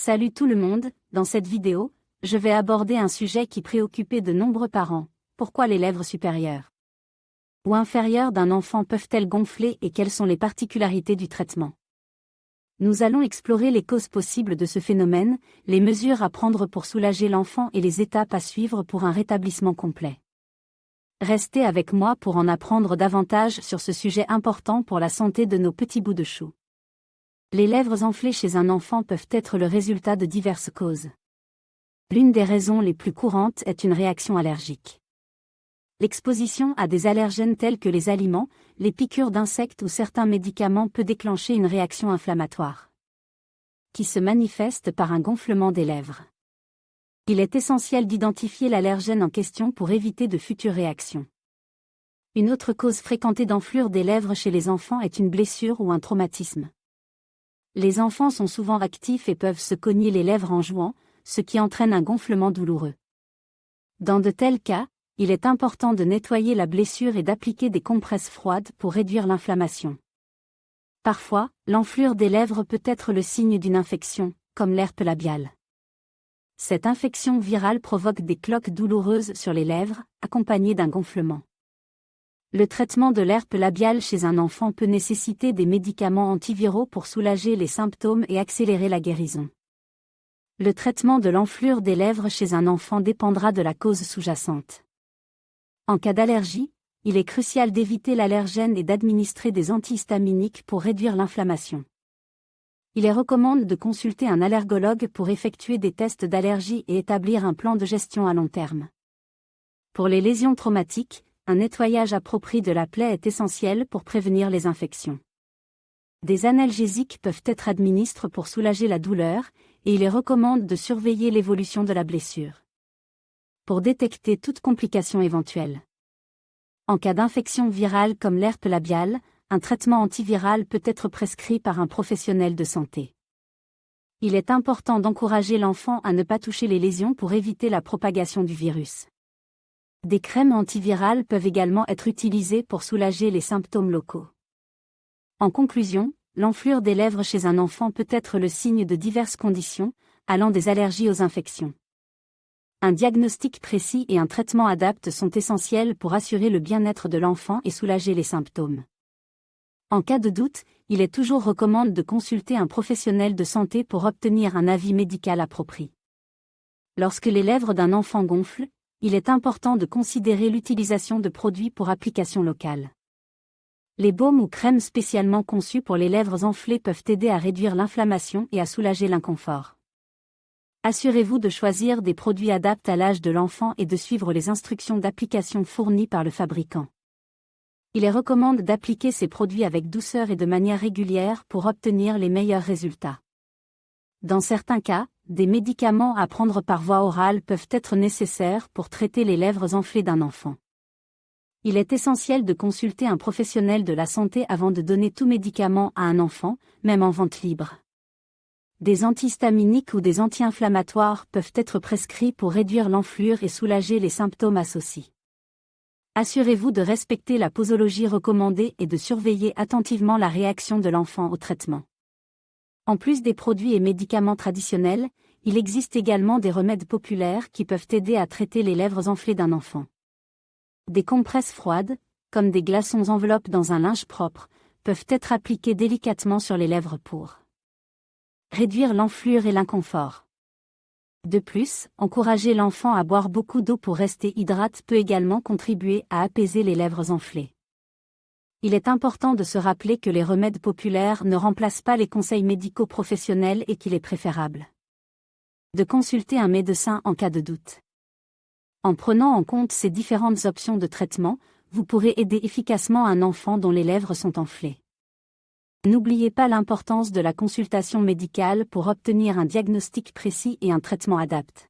Salut tout le monde, dans cette vidéo, je vais aborder un sujet qui préoccupait de nombreux parents. Pourquoi les lèvres supérieures ou inférieures d'un enfant peuvent-elles gonfler et quelles sont les particularités du traitement? Nous allons explorer les causes possibles de ce phénomène, les mesures à prendre pour soulager l'enfant et les étapes à suivre pour un rétablissement complet. Restez avec moi pour en apprendre davantage sur ce sujet important pour la santé de nos petits bouts de chou. Les lèvres enflées chez un enfant peuvent être le résultat de diverses causes. L'une des raisons les plus courantes est une réaction allergique. L'exposition à des allergènes tels que les aliments, les piqûres d'insectes ou certains médicaments peut déclencher une réaction inflammatoire, qui se manifeste par un gonflement des lèvres. Il est essentiel d'identifier l'allergène en question pour éviter de futures réactions. Une autre cause fréquentée d'enflure des lèvres chez les enfants est une blessure ou un traumatisme. Les enfants sont souvent actifs et peuvent se cogner les lèvres en jouant, ce qui entraîne un gonflement douloureux. Dans de tels cas, il est important de nettoyer la blessure et d'appliquer des compresses froides pour réduire l'inflammation. Parfois, l'enflure des lèvres peut être le signe d'une infection, comme l'herpès labiale. Cette infection virale provoque des cloques douloureuses sur les lèvres, accompagnées d'un gonflement. Le traitement de l'herpès labiale chez un enfant peut nécessiter des médicaments antiviraux pour soulager les symptômes et accélérer la guérison. Le traitement de l'enflure des lèvres chez un enfant dépendra de la cause sous-jacente. En cas d'allergie, il est crucial d'éviter l'allergène et d'administrer des antihistaminiques pour réduire l'inflammation. Il est recommandé de consulter un allergologue pour effectuer des tests d'allergie et établir un plan de gestion à long terme. Pour les lésions traumatiques, un nettoyage approprié de la plaie est essentiel pour prévenir les infections. Des analgésiques peuvent être administrés pour soulager la douleur, et il est recommandé de surveiller l'évolution de la blessure pour détecter toute complication éventuelle. En cas d'infection virale comme l'herpès labiale, un traitement antiviral peut être prescrit par un professionnel de santé. Il est important d'encourager l'enfant à ne pas toucher les lésions pour éviter la propagation du virus. Des crèmes antivirales peuvent également être utilisées pour soulager les symptômes locaux. En conclusion, l'enflure des lèvres chez un enfant peut être le signe de diverses conditions, allant des allergies aux infections. Un diagnostic précis et un traitement adapté sont essentiels pour assurer le bien-être de l'enfant et soulager les symptômes. En cas de doute, il est toujours recommandé de consulter un professionnel de santé pour obtenir un avis médical approprié. Lorsque les lèvres d'un enfant gonflent, il est important de considérer l'utilisation de produits pour application locale. Les baumes ou crèmes spécialement conçus pour les lèvres enflées peuvent aider à réduire l'inflammation et à soulager l'inconfort. Assurez-vous de choisir des produits adaptés à l'âge de l'enfant et de suivre les instructions d'application fournies par le fabricant. Il est recommandé d'appliquer ces produits avec douceur et de manière régulière pour obtenir les meilleurs résultats. Dans certains cas, des médicaments à prendre par voie orale peuvent être nécessaires pour traiter les lèvres enflées d'un enfant. Il est essentiel de consulter un professionnel de la santé avant de donner tout médicament à un enfant, même en vente libre. Des antihistaminiques ou des anti-inflammatoires peuvent être prescrits pour réduire l'enflure et soulager les symptômes associés. Assurez-vous de respecter la posologie recommandée et de surveiller attentivement la réaction de l'enfant au traitement. En plus des produits et médicaments traditionnels, il existe également des remèdes populaires qui peuvent aider à traiter les lèvres enflées d'un enfant. Des compresses froides, comme des glaçons enveloppes dans un linge propre, peuvent être appliquées délicatement sur les lèvres pour réduire l'enflure et l'inconfort. De plus, encourager l'enfant à boire beaucoup d'eau pour rester hydraté peut également contribuer à apaiser les lèvres enflées. Il est important de se rappeler que les remèdes populaires ne remplacent pas les conseils médicaux professionnels et qu'il est préférable de consulter un médecin en cas de doute. En prenant en compte ces différentes options de traitement, vous pourrez aider efficacement un enfant dont les lèvres sont enflées. N'oubliez pas l'importance de la consultation médicale pour obtenir un diagnostic précis et un traitement adapté.